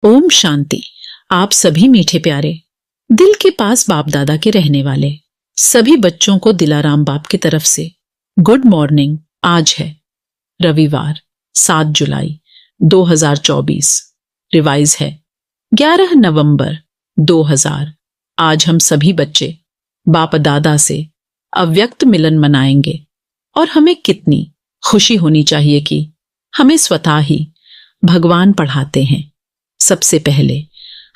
ओम शांति। आप सभी मीठे प्यारे दिल के पास बाप दादा के रहने वाले सभी बच्चों को दिलाराम बाप की तरफ से गुड मॉर्निंग। आज है रविवार 7 जुलाई 2024। रिवाइज है 11 नवंबर 2000। आज हम सभी बच्चे बाप दादा से अव्यक्त मिलन मनाएंगे और हमें कितनी खुशी होनी चाहिए कि हमें स्वतः ही भगवान पढ़ाते हैं। सबसे पहले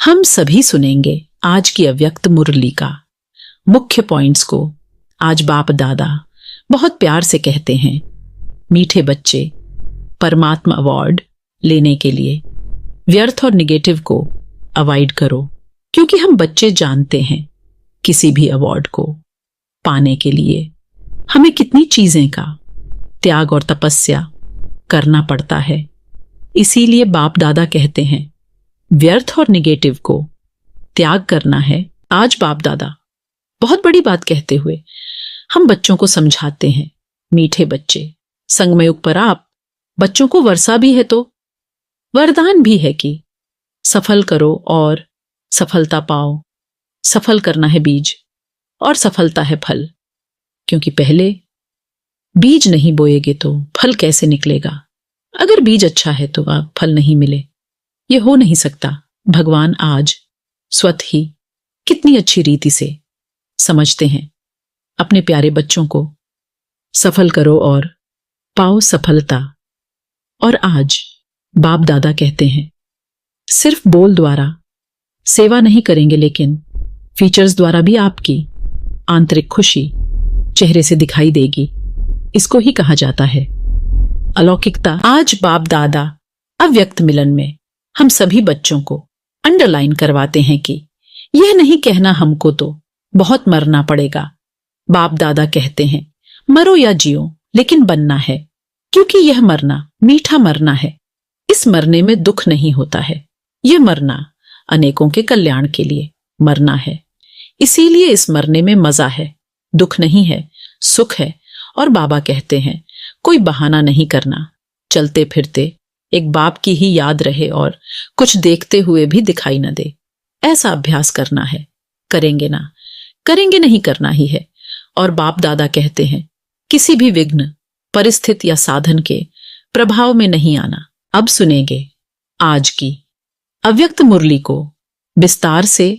हम सभी सुनेंगे आज की अव्यक्त मुरली का मुख्य पॉइंट्स को। आज बाप दादा बहुत प्यार से कहते हैं, मीठे बच्चे, परमात्मा अवार्ड लेने के लिए व्यर्थ और निगेटिव को अवॉइड करो, क्योंकि हम बच्चे जानते हैं किसी भी अवार्ड को पाने के लिए हमें कितनी चीजें का त्याग और तपस्या करना पड़ता है। इसीलिए बाप दादा कहते हैं व्यर्थ और निगेटिव को त्याग करना है। आज बाप दादा बहुत बड़ी बात कहते हुए हम बच्चों को समझाते हैं, मीठे बच्चे, संगमयुग पर आप बच्चों को वर्षा भी है तो वरदान भी है कि सफल करो और सफलता पाओ। सफल करना है बीज और सफलता है फल, क्योंकि पहले बीज नहीं बोएगे तो फल कैसे निकलेगा। अगर बीज अच्छा है तो आप फल नहीं मिले, यह हो नहीं सकता। भगवान आज स्वतः ही कितनी अच्छी रीति से समझते हैं अपने प्यारे बच्चों को। सफल करो और पाओ सफलता। और आज बाप दादा कहते हैं सिर्फ बोल द्वारा सेवा नहीं करेंगे, लेकिन फीचर्स द्वारा भी आपकी आंतरिक खुशी चेहरे से दिखाई देगी। इसको ही कहा जाता है अलौकिकता। आज बाप दादा अव्यक्त मिलन में हम सभी बच्चों को अंडरलाइन करवाते हैं कि यह नहीं कहना हमको तो बहुत मरना पड़ेगा। बाप दादा कहते हैं मरो या जियो, लेकिन बनना है, क्योंकि यह मरना मीठा मरना है। इस मरने में दुख नहीं होता है। यह मरना अनेकों के कल्याण के लिए मरना है। इसीलिए इस मरने में मजा है, दुख नहीं है, सुख है। और बाबा कहते हैं कोई बहाना नहीं करना, चलते फिरते एक बाप की ही याद रहे और कुछ देखते हुए भी दिखाई न दे। ऐसा अभ्यास करना है। करेंगे ना, करेंगे नहीं, करना ही है। और बाप दादा कहते हैं किसी भी विघ्न, परिस्थिति या साधन के प्रभाव में नहीं आना। अब सुनेंगे आज की अव्यक्त मुरली को विस्तार से।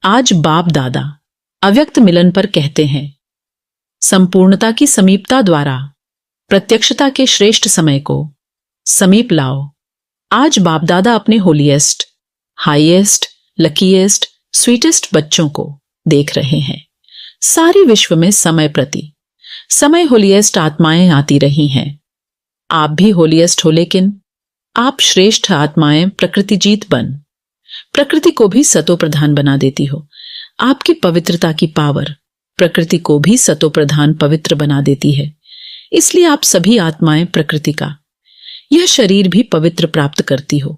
आज बाप दादा अव्यक्त मिलन पर कहते हैं संपूर्णता की समीपता द्वारा प्रत्यक्षता के श्रेष्ठ समय को समीप लाओ। आज बाप दादा अपने होलीएस्ट, हाईएस्ट, लकीएस्ट, स्वीटेस्ट बच्चों को देख रहे हैं। सारी विश्व में समय प्रति समय होलीएस्ट आत्माएं आती रही हैं। आप भी होलीएस्ट हो, लेकिन आप श्रेष्ठ आत्माएं प्रकृति जीत बन प्रकृति को भी सतो प्रधान बना देती हो। आपकी पवित्रता की पावर प्रकृति को भी सतो प्रधान पवित्र बना देती है। इसलिए आप सभी आत्माएं प्रकृति का यह शरीर भी पवित्र प्राप्त करती हो।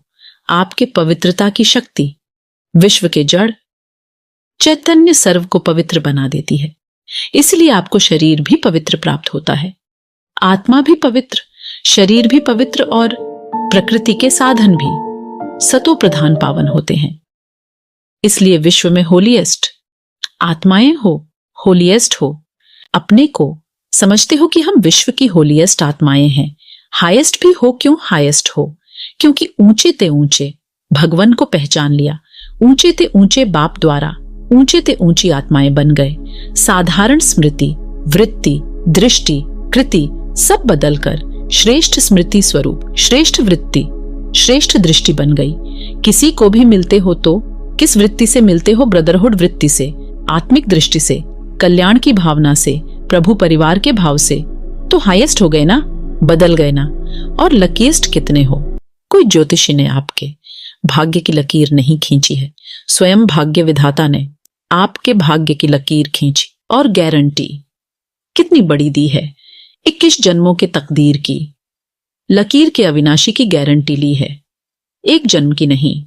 आपके पवित्रता की शक्ति विश्व के जड़ चैतन्य सर्व को पवित्र बना देती है। इसलिए आपको शरीर भी पवित्र प्राप्त होता है। आत्मा भी पवित्र, शरीर भी पवित्र और प्रकृति के साधन भी सतो प्रधान पावन होते हैं। इसलिए विश्व में होलीएस्ट आत्माएं हो, होलीएस्ट हो। अपने को समझते हो कि हम विश्व की होलीएस्ट आत्माएं हैं। हाईएस्ट भी हो, क्यों हाईएस्ट हो? क्योंकि ऊंचे ते ऊंचे भगवान को पहचान लिया। ऊंचे ते ऊंचे बाप द्वारा ऊंचे ते ऊंची आत्माएं बन गए। साधारण स्मृति, वृत्ति, दृष्टि, कृति सब बदलकर श्रेष्ठ स्मृति स्वरूप, श्रेष्ठ वृत्ति, श्रेष्ठ दृष्टि बन गई। किसी को भी मिलते हो तो किस वृत्ति से मिलते हो? ब्रदरहुड वृत्ति से, आत्मिक दृष्टि से, कल्याण की भावना से, प्रभु परिवार के भाव से, तो हाईएस्ट हो गए ना, बदल गए ना। और लकीस्ट कितने हो? कोई ज्योतिषी ने आपके भाग्य की लकीर नहीं खींची है, स्वयं भाग्य विधाता ने आपके भाग्य की लकीर खींची और गारंटी कितनी बड़ी दी है। 21 जन्मों के तकदीर की लकीर के अविनाशी की गारंटी ली है। एक जन्म की नहीं,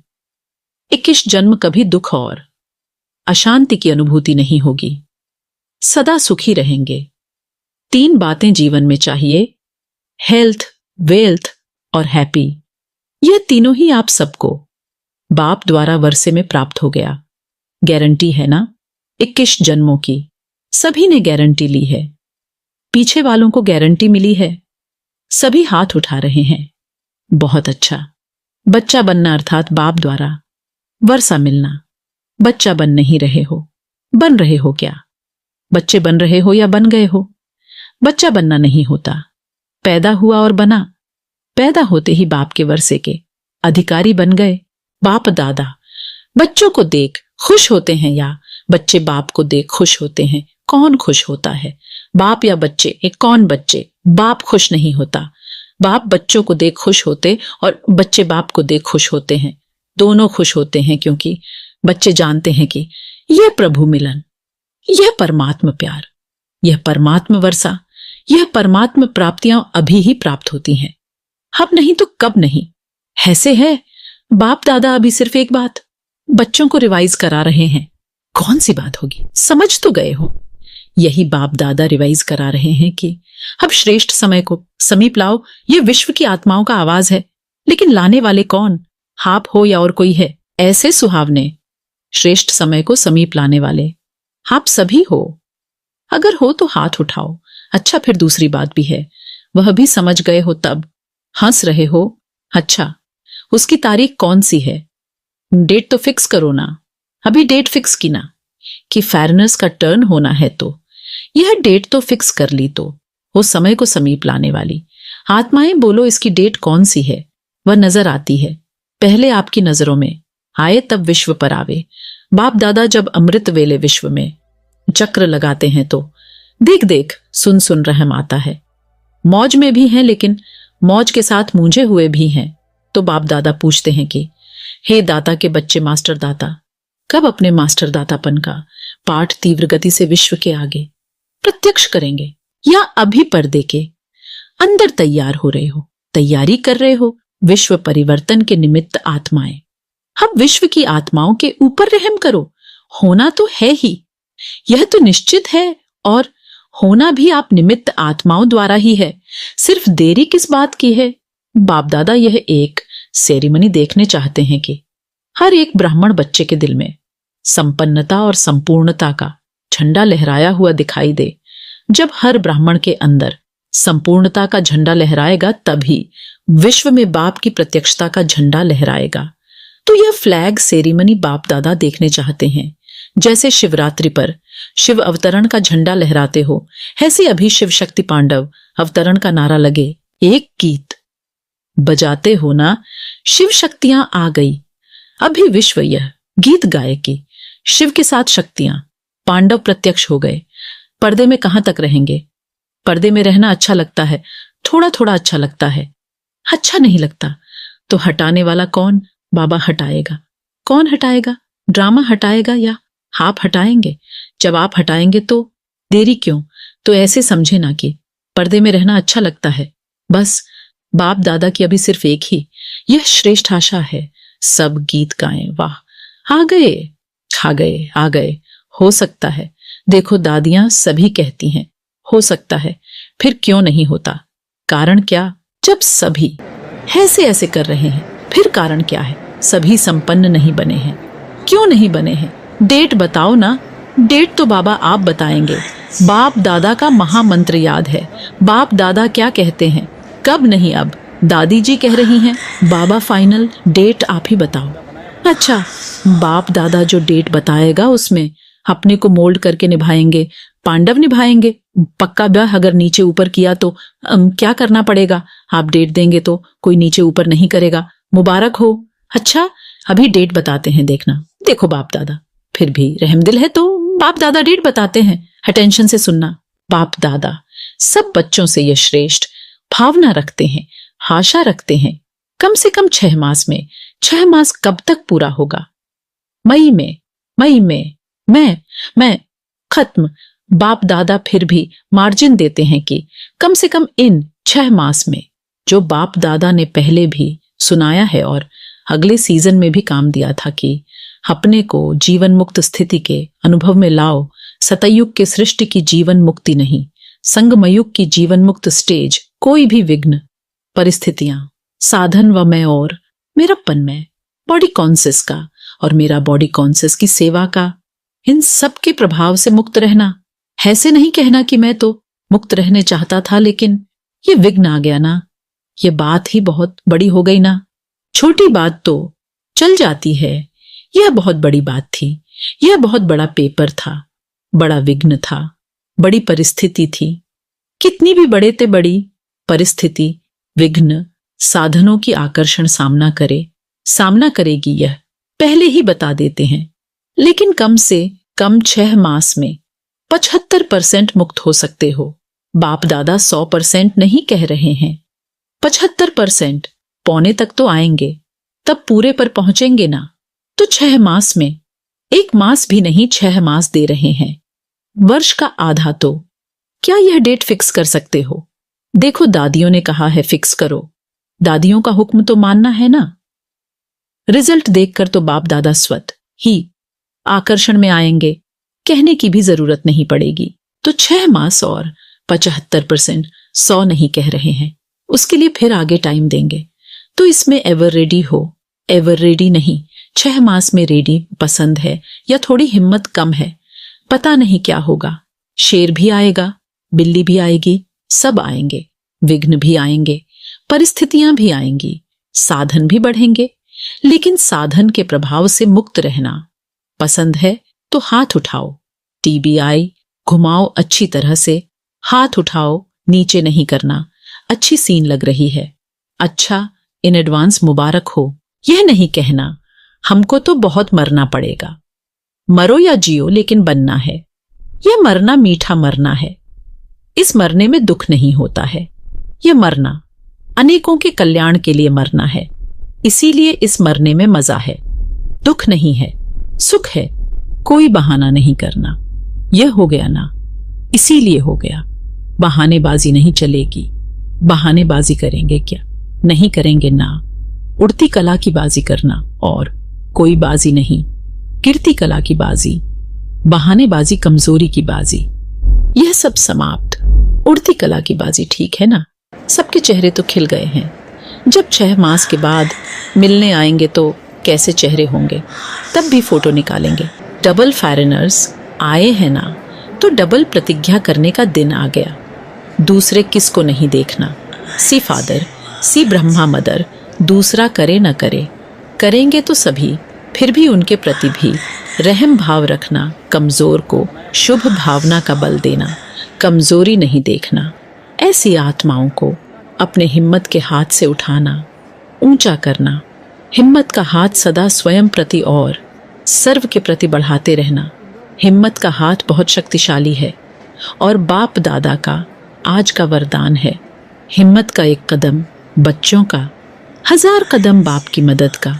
21 जन्म कभी दुख और अशांति की अनुभूति नहीं होगी। सदा सुखी रहेंगे। 3 बातें जीवन में चाहिए, हेल्थ, वेल्थ और हैप्पी। यह तीनों ही आप सबको बाप द्वारा वर्षे में प्राप्त हो गया। गारंटी है ना, 21 जन्मों की। सभी ने गारंटी ली है। पीछे वालों को गारंटी मिली है। सभी हाथ उठा रहे हैं। बहुत अच्छा। बच्चा बनना अर्थात बाप द्वारा वर्षा मिलना। बच्चा बन नहीं रहे हो, बन रहे हो क्या? बच्चे बन रहे हो या बन गए हो? बच्चा बनना नहीं होता, पैदा हुआ और बना। पैदा होते ही बाप के वर्षे के अधिकारी बन गए। बाप दादा बच्चों को देख खुश होते हैं या बच्चे बाप को देख खुश होते हैं? कौन खुश होता है, बाप या बच्चे? एक कौन बच्चे? बाप खुश नहीं होता। बाप बच्चों को देख खुश होते और बच्चे बाप को देख खुश होते हैं। दोनों खुश होते हैं क्योंकि बच्चे जानते हैं कि यह प्रभु मिलन, यह परमात्म प्यार, यह परमात्म वर्षा, यह परमात्म प्राप्तियां अभी ही प्राप्त होती हैं। अब नहीं तो कब नहीं। ऐसे है बाप दादा अभी सिर्फ एक बात बच्चों को रिवाइज करा रहे हैं। कौन सी बात होगी, समझ तो गए हो। यही बाप दादा रिवाइज करा रहे हैं कि अब श्रेष्ठ समय को समीप लाओ। यह विश्व की आत्माओं का आवाज है, लेकिन लाने वाले कौन? आप हो या और कोई है? ऐसे सुहावने श्रेष्ठ समय को समीप लाने वाले आप सभी हो। अगर हो तो हाथ उठाओ। अच्छा, फिर दूसरी बात भी है, वह भी समझ गए हो तब हंस रहे हो। अच्छा, उसकी तारीख कौन सी है? डेट तो फिक्स करो ना। अभी डेट फिक्स की ना कि फेयरनेस का टर्न होना है, तो यह डेट तो फिक्स कर ली, तो वो समय को समीप लाने वाली आत्माएं बोलो इसकी डेट कौन सी है? वह नजर आती है। पहले आपकी नजरों में आए तब विश्व पर आवे। बाप दादा जब अमृत वेले विश्व में चक्र लगाते हैं तो देख देख सुन सुन रहम आता है। मौज में भी हैं, लेकिन मौज के साथ मूंझे हुए भी हैं। तो बाप दादा पूछते हैं कि हे दाता के बच्चे मास्टर दाता, कब अपने मास्टर दातापन का पाठ तीव्र गति से विश्व के आगे प्रत्यक्ष करेंगे, या अभी पर्दे के अंदर तैयार हो रहे हो, तैयारी कर रहे हो? विश्व परिवर्तन के निमित्त आत्माएं, हम विश्व की आत्माओं के ऊपर रहम करो। होना तो है ही, यह तो निश्चित है, और होना भी आप निमित्त आत्माओं द्वारा ही है। सिर्फ देरी किस बात की है? बाप दादा यह एक सेरेमनी देखने चाहते हैं कि हर एक ब्राह्मण बच्चे के दिल में संपन्नता और संपूर्णता का झंडा लहराया हुआ दिखाई दे। जब हर ब्राह्मण के अंदर संपूर्णता का झंडा लहराएगा, तभी विश्व में बाप की प्रत्यक्षता का झंडा लहराएगा। तो यह फ्लैग सेरेमनी बाप दादा देखने चाहते हैं। जैसे शिवरात्रि पर शिव अवतरण का झंडा लहराते हो, ऐसे अभी शिव शक्ति पांडव अवतरण का नारा लगे। एक गीत बजाते हो ना, शिव शक्तियां आ गई। अभी विश्व यह गीत गाए कि शिव के साथ शक्तियां पांडव प्रत्यक्ष हो गए। पर्दे में कहां तक रहेंगे? पर्दे में रहना अच्छा लगता है, थोड़ा थोड़ा अच्छा लगता है। अच्छा नहीं लगता तो हटाने वाला कौन? बाबा हटाएगा। कौन हटाएगा? ड्रामा हटाएगा या आप हटाएंगे? जब आप हटाएंगे तो देरी क्यों? तो ऐसे समझे ना कि पर्दे में रहना अच्छा लगता है। बस बाप दादा की अभी सिर्फ एक ही यह श्रेष्ठ आशा है, सब गीत गाएं। वाह, आ गए आ गए आ गए। हो सकता है, देखो दादियां सभी कहती हैं हो सकता है, फिर क्यों नहीं होता? कारण क्या? जब सभी ऐसे ऐसे कर रहे हैं, फिर कारण क्या है? सभी संपन्न नहीं बने हैं। क्यों नहीं बने हैं? डेट बताओ ना। डेट तो बाबा आप बताएंगे। बाप दादा का महामंत्र याद है। बाप दादा क्या कहते हैं? कब नहीं अब दादी जी कह रही हैं बाबा फाइनल डेट आप ही बताओ। अच्छा, बाप दादा जो डेट बताएगा उसमें अपने को मोल्ड करके निभाएंगे, पांडव निभाएंगे। पक्का ब्याह अगर नीचे ऊपर किया तो क्या करना पड़ेगा? आप डेट देंगे तो कोई नीचे ऊपर नहीं करेगा। मुबारक हो। अच्छा, अभी डेट बताते हैं, देखना। देखो बाप दादा फिर भी रहमदिल है तो बाप दादा डेट बताते हैं। अटेंशन से सुनना। बाप दादा सब बच्चों से यह श्रेष्ठ भावना रखते हैं, आशा रखते हैं। कम से कम 6 मास में। 6 मास कब तक पूरा होगा? मई में मैं खत्म। बाप दादा फिर भी मार्जिन देते हैं कि कम से कम इन 6 मास में, जो बाप दादा ने पहले भी सुनाया है और अगले सीजन में भी काम दिया था कि अपने को जीवन मुक्त स्थिति के अनुभव में लाओ। सतयुग के सृष्टि की जीवन मुक्ति नहीं, संगमयुग की जीवन मुक्त स्टेज। कोई भी विघ्न परिस्थितियां, साधन व मैं और मेरापन में बॉडी कॉन्शियस का और मेरा बॉडी कॉन्शियस की सेवा का, इन सब के प्रभाव से मुक्त रहना। ऐसे नहीं कहना कि मैं तो मुक्त रहने चाहता था लेकिन ये विघ्न आ गया ना, ये बात ही बहुत बड़ी हो गई ना। छोटी बात तो चल जाती है, यह बहुत बड़ी बात थी, यह बहुत बड़ा पेपर था, बड़ा विघ्न था, बड़ी परिस्थिति थी। कितनी भी बड़े ते बड़ी परिस्थिति, विघ्न, साधनों की आकर्षण सामना करेगी, यह पहले ही बता देते हैं। लेकिन कम से कम 6 मास में 75% मुक्त हो सकते हो। बाप दादा 100% नहीं कह रहे हैं, 75%, पौने तक तो आएंगे, तब पूरे पर पहुंचेंगे ना। तो 6 मास में, 1 मास भी नहीं 6 मास दे रहे हैं, वर्ष का आधा। तो क्या यह डेट फिक्स कर सकते हो? देखो, दादियों ने कहा है फिक्स करो, दादियों का हुक्म तो मानना है ना। रिजल्ट देखकर तो बाप दादा स्वतः ही आकर्षण में आएंगे, कहने की भी जरूरत नहीं पड़ेगी। तो 6 मास और 75%, 100 नहीं कह रहे हैं, उसके लिए फिर आगे टाइम देंगे। तो इसमें एवर रेडी हो, एवर रेडी नहीं, 6 मास में रेडी पसंद है या थोड़ी हिम्मत कम है, पता नहीं क्या होगा। शेर भी आएगा, बिल्ली भी आएगी, सब आएंगे, विघ्न भी आएंगे, परिस्थितियां भी आएंगी, साधन भी बढ़ेंगे। लेकिन साधन के प्रभाव से मुक्त रहना पसंद है तो हाथ उठाओ, टीबीआई घुमाओ अच्छी तरह से, हाथ उठाओ, नीचे नहीं करना। अच्छी सीन लग रही है, अच्छा, इन एडवांस मुबारक हो। यह नहीं कहना हमको तो बहुत मरना पड़ेगा, मरो या जियो लेकिन बनना है। यह मरना मीठा मरना है, इस मरने में दुख नहीं होता है। यह मरना अनेकों के कल्याण के लिए मरना है, इसीलिए इस मरने में मजा है, दुख नहीं है, सुख है। कोई बहाना नहीं करना, यह हो गया ना, इसीलिए हो गया। बहानेबाजी नहीं चलेगी, बहानेबाजी करेंगे क्या? नहीं करेंगे ना। उड़ती कला की बाजी करना और कोई बाजी नहीं, गिरती कला की बाजी, बहानेबाजी कमजोरी की बाजी, यह सब समाप्त। उड़ती कला की बाजी ठीक है ना। सबके चेहरे तो खिल गए हैं, जब 6 मास के बाद मिलने आएंगे तो कैसे चेहरे होंगे, तब भी फोटो निकालेंगे। डबल फॉरेनर्स आए हैं ना, तो डबल प्रतिज्ञा करने का दिन आ गया। दूसरे किसको नहीं देखना, सी फादर, सी ब्रह्मा मदर, दूसरा करे न करे, करेंगे तो सभी, फिर भी उनके प्रति भी रहम भाव रखना, कमजोर को शुभ भावना का बल देना, कमजोरी नहीं देखना। ऐसी आत्माओं को अपने हिम्मत के हाथ से उठाना, ऊंचा करना, हिम्मत का हाथ सदा स्वयं प्रति और सर्व के प्रति बढ़ाते रहना। हिम्मत का हाथ बहुत शक्तिशाली है और बाप दादा का आज का वरदान है। हिम्मत का एक कदम बच्चों का, 1000 कदम बाप की मदद का।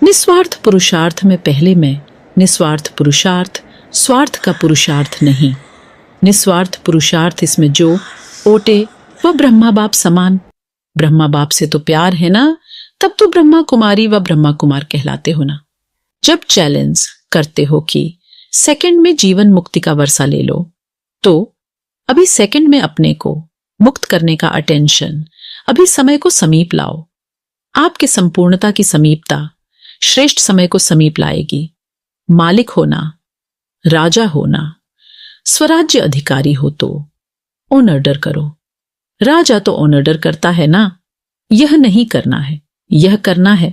निस्वार्थ पुरुषार्थ में पहले मैं, निस्वार्थ पुरुषार्थ, स्वार्थ का पुरुषार्थ नहीं। निस्वार्थ पुरुषार्थ, इसमें जो ओटे वह ब्रह्मा बाप समान। ब्रह्मा बाप से तो प्यार है ना, तब तो ब्रह्मा कुमारी व ब्रह्मा कुमार कहलाते हो ना। जब चैलेंज करते हो कि सेकंड में जीवन मुक्ति का वर्षा ले लो, तो अभी सेकंड में अपने को मुक्त करने का अटेंशन, अभी समय को समीप लाओ। आपके संपूर्णता की समीपता श्रेष्ठ समय को समीप लाएगी। मालिक होना, राजा होना, स्वराज्य अधिकारी हो तो ऑन ऑर्डर करो। राजा तो ऑन ऑर्डर करता है ना, यह नहीं करना है, यह करना है।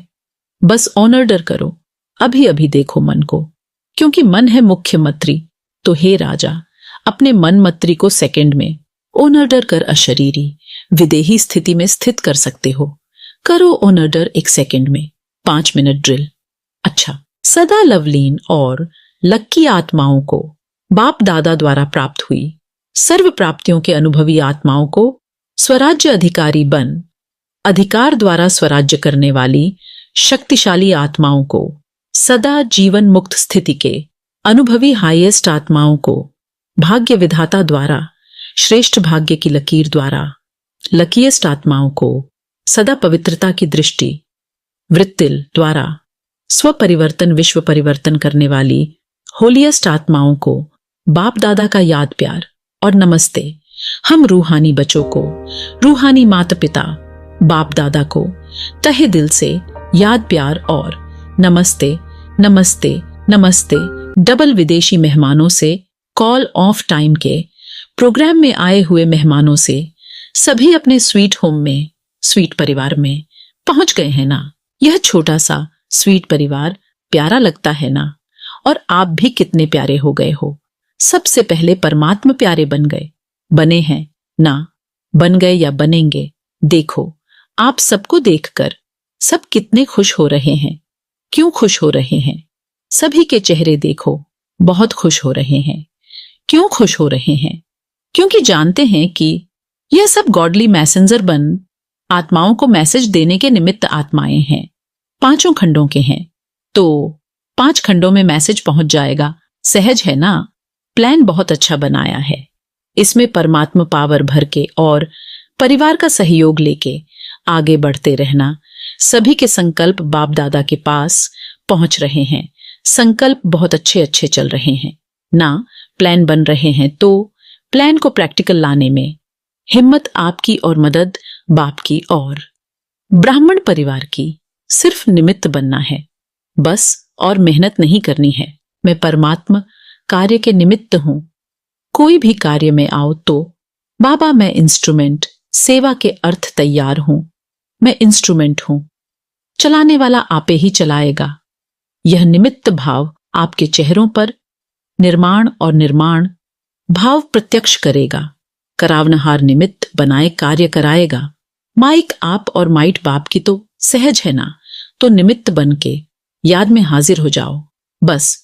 बस ऑन ऑर्डर करो, अभी अभी देखो मन को, क्योंकि मन है मुख्य मंत्री। तो हे राजा, अपने मन मंत्री को सेकंड में ऑन ऑर्डर कर अशरीरी विदेही स्थिति में स्थित कर सकते हो। करो ऑन ऑर्डर 1 सेकंड में, 5 मिनट ड्रिल। अच्छा, सदा लवलीन और लक्की आत्माओं को बाप दादा द्वारा प्राप्त हुई सर्व प्राप्तियों के अनुभवी आत्माओं को स्वराज्य अधिकारी बन अधिकार द्वारा स्वराज्य करने वाली शक्तिशाली आत्माओं को, सदा जीवन मुक्त स्थिति के अनुभवी हाईएस्ट आत्माओं को भाग्य विधाता द्वारा, श्रेष्ठ भाग्य की लकीर द्वारा लकीएस्ट आत्माओं को सदा पवित्रता की दृष्टि वृत्तिल द्वारा स्वपरिवर्तन विश्व परिवर्तन करने वाली होलीएस्ट आत्माओं को बाप दादा का याद प्यार और नमस्ते। हम रूहानी बच्चों को, रूहानी माता पिता बाप दादा को तहे दिल से याद प्यार और नमस्ते, नमस्ते, नमस्ते डबल विदेशी मेहमानों से, कॉल ऑफ टाइम के प्रोग्राम में आए हुए मेहमानों से, सभी अपने स्वीट होम में, स्वीट परिवार में पहुंच गए हैं ना। यह छोटा सा स्वीट परिवार प्यारा लगता है ना। और आप भी कितने प्यारे हो गए हो। सबसे पहले परमात्मा प्यारे बन गए, बने हैं ना, बन गए या बनेंगे। देखो आप सबको देखकर सब कितने खुश हो रहे हैं। क्यों खुश हो रहे हैं? सभी के चेहरे देखो, बहुत खुश हो रहे हैं। क्यों खुश हो रहे हैं? क्योंकि जानते हैं कि यह सब गॉडली मैसेंजर बन आत्माओं को मैसेज देने के निमित्त आत्माएं हैं। 5 खंडों के हैं, तो 5 खंडों में मैसेज पहुंच जाएगा। सहज है ना। प्लान बहुत अच्छा बनाया है। इसमें परमात्मा पावर भर के और परिवार का सहयोग लेके आगे बढ़ते रहना। सभी के संकल्प बाप दादा के पास पहुंच रहे हैं। संकल्प बहुत अच्छे अच्छे चल रहे हैं ना। प्लान बन रहे हैं, तो प्लान को प्रैक्टिकल लाने में हिम्मत आपकी और मदद बाप की और ब्राह्मण परिवार की सिर्फ निमित्त बनना है बस, और मेहनत नहीं करनी है। मैं परमात्मा कार्य के निमित्त हूं। कोई भी कार्य में आओ तो बाबा मैं इंस्ट्रूमेंट, सेवा के अर्थ तैयार हूं। मैं इंस्ट्रूमेंट हूं, चलाने वाला आपे ही चलाएगा। यह निमित्त भाव आपके चेहरों पर निर्माण और निर्माण भाव प्रत्यक्ष करेगा। करावनहार निमित्त बनाए कार्य कराएगा। माइक आप और माइट बाप की तो सहज है ना, तो निमित्त बन के याद में हाजिर हो जाओ बस।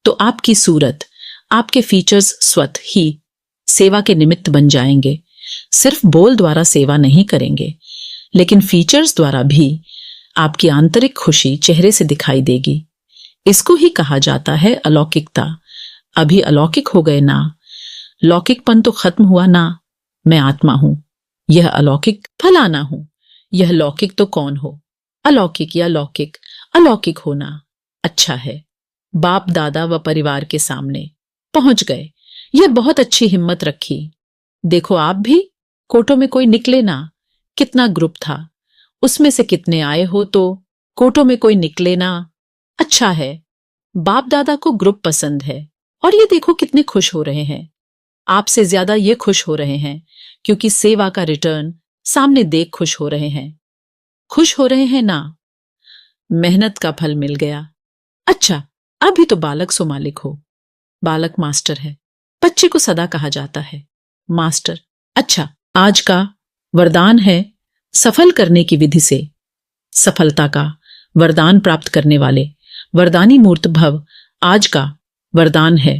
तो आपकी सूरत, आपके फीचर्स स्वतः ही सेवा के निमित्त बन जाएंगे। सिर्फ बोल द्वारा सेवा नहीं करेंगे, लेकिन फीचर्स द्वारा भी आपकी आंतरिक खुशी चेहरे से दिखाई देगी। इसको ही कहा जाता है अलौकिकता। अभी अलौकिक हो गए ना। लौकिकपन तो खत्म हुआ ना। मैं आत्मा हूं, यह अलौकिक फलाना हूं। यह लौकिक तो कौन हो? अलौकिक या लौकिक, अलौकिक होना अच्छा है। बाप दादा व परिवार के सामने पहुंच गए। यह बहुत अच्छी हिम्मत रखी। देखो आप भी कोटों में कोई निकले ना। कितना ग्रुप था, उसमें से कितने आए हो, तो कोटों में कोई निकले ना। अच्छा है, बाप दादा को ग्रुप पसंद है। और ये देखो कितने खुश हो रहे हैं। आपसे ज्यादा ये खुश हो रहे हैं क्योंकि सेवा का रिटर्न सामने देख खुश हो रहे हैं। खुश हो रहे हैं ना। मेहनत का फल मिल गया। अच्छा, अभी तो बालक सो मालिक हो। बालक मास्टर है। बच्चे को सदा कहा जाता है मास्टर। अच्छा, आज का वरदान है सफल करने की विधि से सफलता का वरदान प्राप्त करने वाले वरदानी मूर्त भव। आज का वरदान है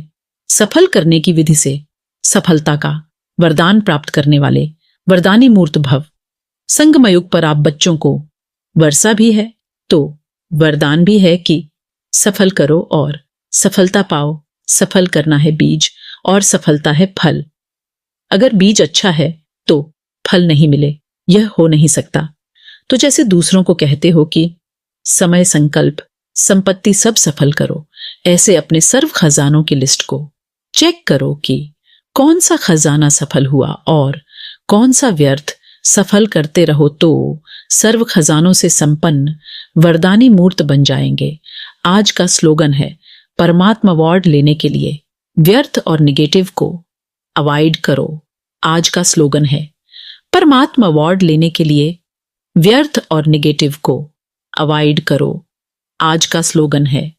सफल करने की विधि से सफलता का वरदान प्राप्त करने वाले वरदानी मूर्त भव। संगमयुग पर आप बच्चों को वर्षा भी है तो वरदान भी है कि सफल करो और सफलता पाओ। सफल करना है बीज और सफलता है फल। अगर बीज अच्छा है तो फल नहीं मिले, यह हो नहीं सकता। तो जैसे दूसरों को कहते हो कि समय, संकल्प, संपत्ति सब सफल करो, ऐसे अपने सर्व खजानों की लिस्ट को चेक करो कि कौन सा खजाना सफल हुआ और कौन सा व्यर्थ। सफल करते रहो तो सर्व खजानों से संपन्न वरदानी मूर्त बन जाएंगे। आज का स्लोगन है परमात्मा अवार्ड लेने के लिए व्यर्थ और निगेटिव को अवॉइड करो। आज का स्लोगन है परमात्मा अवार्ड लेने के लिए व्यर्थ और निगेटिव को अवॉइड करो। आज का स्लोगन है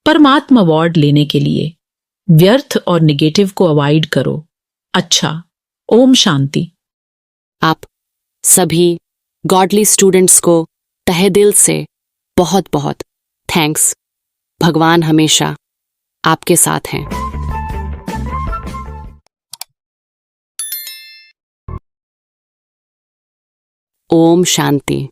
परमात्मा अवार्ड लेने के लिए व्यर्थ और निगेटिव को अवॉइड करो। अच्छा, ओम शांति। आप सभी गॉडली स्टूडेंट्स को तहे दिल से बहुत बहुत थैंक्स। भगवान हमेशा आपके साथ हैं। ओम शांति।